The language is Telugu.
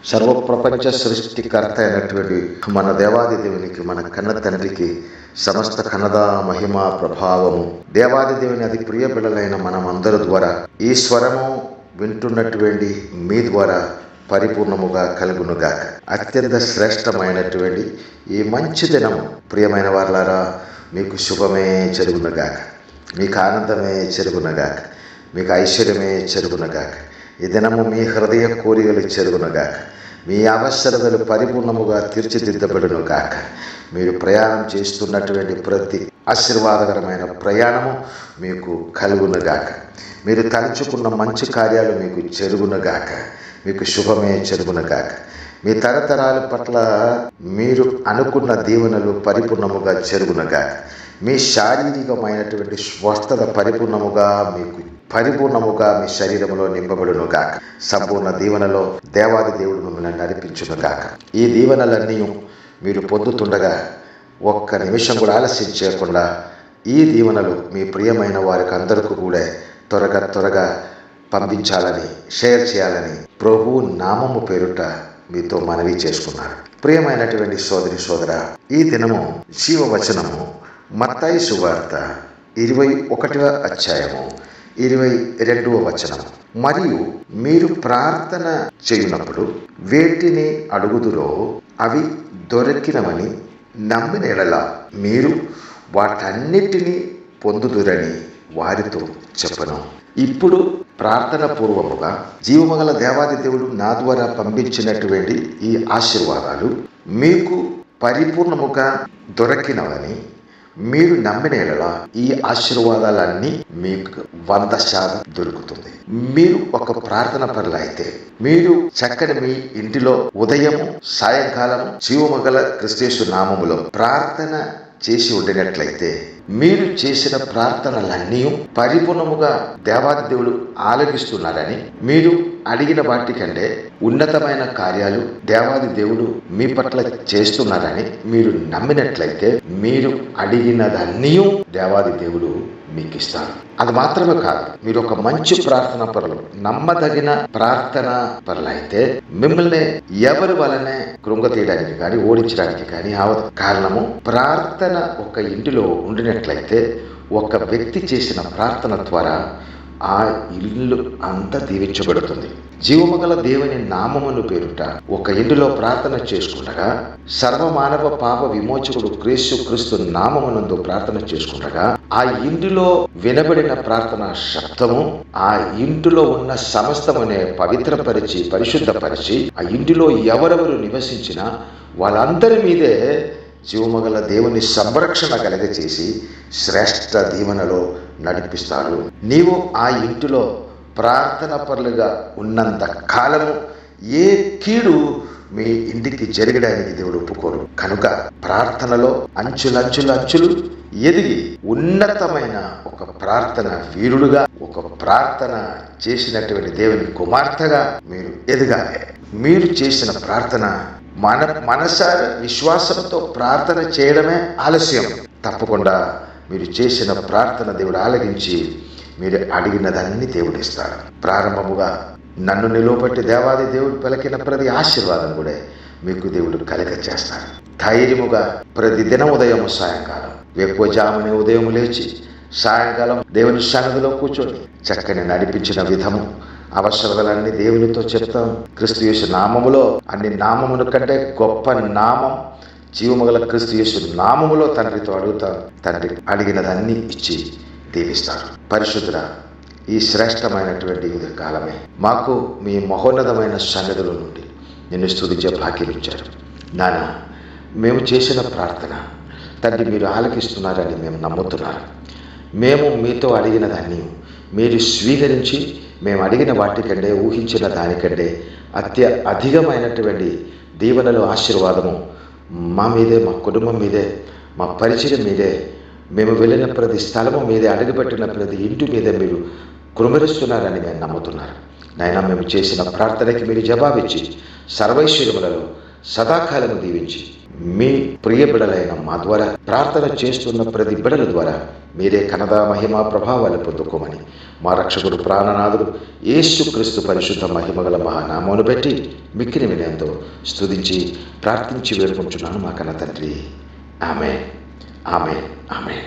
సర్వప్రపంచ సృష్టికర్త అయినటువంటి మన దేవాది దేవునికి, మన కన్న తండ్రికి సమస్త కన్నద మహిమ ప్రభావము దేవాది దేవుని అతి ప్రియ బిడ్డలైన మనం అందరి ద్వారా ఈ స్వరము వింటున్నటువంటి మీ ద్వారా పరిపూర్ణముగా కలుగునుగాక. అత్యంత శ్రేష్టమైనటువంటి ఈ మంచి దినము ప్రియమైన వారలారా, మీకు శుభమే జరుగునుగాక, మీకు ఆనందమే జరుగునుగాక, మీకు ఐశ్వర్యమే జరుగునుగాక. ఈ దినము మీ హృదయ కోరికలు జరుగునుగాక, మీ అవసరతలు పరిపూర్ణముగా తీర్చిదిద్దబడునుగాక. మీరు ప్రయాణం చేస్తున్నటువంటి ప్రతి ఆశీర్వాదకరమైన ప్రయాణము మీకు కలుగునుగాక. మీరు తలుచుకున్న మంచి కార్యాలు మీకు జరుగునుగాక, మీకు శుభమే జరుగునుగాక. మీ తరతరాల పట్ల మీరు అనుకున్న దీవెనలు పరిపూర్ణముగా జరుగునుగాక. మీ శారీరకమైనటువంటి స్వస్థత పరిపూర్ణముగా మీ శరీరంలో నింపబడునుగాక. సంపూర్ణ దీవెనలో దేవాది దేవుడు మిమ్మల్ని నడిపించునుగాక. ఈ దీవెనలన్నీ మీరు పొందుతుండగా ఒక్క నిమిషం కూడా ఆలస్యం చేయకుండా ఈ దీవెనలు మీ ప్రియమైన వారికి అందరికీ కూడా త్వరగా పంపించాలని, షేర్ చేయాలని ప్రభు నామము పేరుట మీతో మనవి చేసుకున్నాను. ప్రియమైనటువంటి సోదరి సోదర, ఈ దినము జీవవచనము మత్తయి సువార్త 21వ అధ్యాయము 22వ వచనం. మరియు మీరు ప్రార్థన చేయునప్పుడు వేటిని అడుగుదురో అవి దొరికినవని నమ్మిన యెడల మీరు వాటన్నిటినీ పొందుదురని వారితో చెప్పను. ఇప్పుడు ప్రార్థన పూర్వముగా జీవమగల దేవాది దేవుడు నా ద్వారా పంపించినటువంటి ఈ ఆశీర్వాదాలు మీకు పరిపూర్ణముగా దొరికినవని మీరు నమ్మిన యెడల ఈ ఆశీర్వాదాలన్నీ మీకు 100% దొరుకుతుంది. మీరు ఒక ప్రార్థన పరులు అయితే, మీరు చక్కని మీ ఇంటిలో ఉదయము సాయంకాలం జీవమగల క్రీస్తు నామములో ప్రార్థన చేసి ఉండినట్లయితే మీరు చేసిన ప్రార్థనలన్నీ పరిపూర్ణముగా దేవాది దేవుడు ఆలకిస్తున్నారని, మీరు అడిగిన వాటికంటే ఉన్నతమైన కార్యాలు దేవాది దేవుడు మీ పట్ల చేస్తున్నారని మీరు నమ్మినట్లయితే మీరు అడిగినదన్నీ దేవాది దేవుడు మీకు ఇస్తారు. అది మాత్రమే కాదు, మీరు ఒక మంచి ప్రార్థన పరులు, నమ్మదగిన ప్రార్థన పరులు అయితే మిమ్మల్ని ఎవరి వలనే కృంగతీయడానికి కానీ ఓడించడానికి కానీ అవదు. కారణము, ప్రార్థన ఒక ఇంటిలో ఉండినట్లయితే ఒక వ్యక్తి చేసిన ప్రార్థన ద్వారా ఆ ఇల్లు అంతా దీవించబడుతుంది. జీవమగల దేవుని నామమును పేరుట ఒక ఇంటిలో ప్రార్థన చేసుకుండగా, సర్వమానవ పాప విమోచకుడు క్రీస్తు నామమునందు ప్రార్థన చేసుకుండగా ఆ ఇంటిలో వినబడిన ప్రార్థన శబ్దము ఆ ఇంటిలో ఉన్న సమస్తమునే పవిత్రపరిచి పరిశుద్ధపరిచి ఆ ఇంటిలో ఎవరెవరు నివసించినా వాళ్ళందరి మీదే జీవమగల దేవుని సంరక్షణ కలగచేసి శ్రేష్ఠ దీవెనలో నడిపిస్తారు. నీవు ఆ ఇంటిలో ప్రార్థన పరులుగా ఉన్నంత కాలము ఏ కీడు మీ ఇంటికి జరగడానికి దేవుడు ఒప్పుకోరు. కనుక ప్రార్థనలో అంచులు ఎదిగి ఉన్నతమైన ఒక ప్రార్థన వీరుడుగా, ఒక ప్రార్థన చేసినటువంటి దేవుని కుమార్తెగా మీరు ఎదగాలి. మీరు చేసిన ప్రార్థన మనసారా విశ్వాసంతో ప్రార్థన చేయడమే ఆలస్యం. తప్పకుండా మీరు చేసిన ప్రార్థన దేవుడు ఆలకించి మీరు అడిగినదాన్ని దేవుడు ఇస్తాడు. ప్రారంభముగా నన్ను నిలువబట్టి దేవాది దేవుడు పలికిన ప్రతి ఆశీర్వాదం కూడా మీకు దేవుడు కలగ చేస్తాడు. ధైర్యముగా ప్రతి దినం ఉదయం సాయంకాలం వేకువజామునే ఉదయం లేచి సాయంకాలం దేవుని సన్నిధిలో కూర్చొని చక్కని నడిపించిన విధము అవసరాలన్నీ దేవునితో చెప్తాం. క్రీస్తు యేసు నామములో అన్ని నామముల కంటే గొప్ప నామం జీవమగల క్రీస్తు యేసు నామములో తండ్రితో అడుగుతాం. తండ్రి అడిగినదన్నీ ఇచ్చి దీవిస్తారు. పరిశుద్ధుడా, ఈ శ్రేష్టమైనటువంటి కాలమే మాకు మీ మహోన్నతమైన సన్నిధుల నుండి నిన్ను స్తుతించే భాగ్యం ఇచ్చారు. నాన్న, మేము చేసిన ప్రార్థన తండ్రి మీరు ఆలకిస్తున్నారని మేము నమ్ముతున్నారు. మేము మీతో అడిగినదాన్ని మీరు స్వీకరించి మేము అడిగిన వాటికంటే, ఊహించిన దానికంటే అధికమైనటువంటి దీవెనలు ఆశీర్వాదము మా మీదే, మా కుటుంబం మీదే, మా పరిచయం మీదే, మేము వెళ్ళిన ప్రతి స్థలము మీదే, అడుగుపెట్టిన ప్రతి ఇంటి మీదే మీరు కృమరిస్తున్నారని మేము నమ్ముతున్నారు. నాయనా, మేము చేసిన ప్రార్థనకి మీరు జవాబిచ్చి సర్వైశ్వర్యములలో సదాకాలము దీవించి మీ ప్రియ బిడలైన మా ద్వారా ప్రార్థన చేస్తున్న ప్రతి బిడల ద్వారా మీరే కనదా మహిమా ప్రభావాలు పొందుకోమని మా రక్షకుడు ప్రాణనాథుడు యేసుక్రీస్తు పరిశుద్ధ మహిమగల మహానామమును బట్టి మిక్కిలి వినయంతో స్తుతించి ప్రార్థించి వేడుకుంటున్నాను మా కన్న తండ్రి. ఆమేన్, ఆమేన్, ఆమేన్.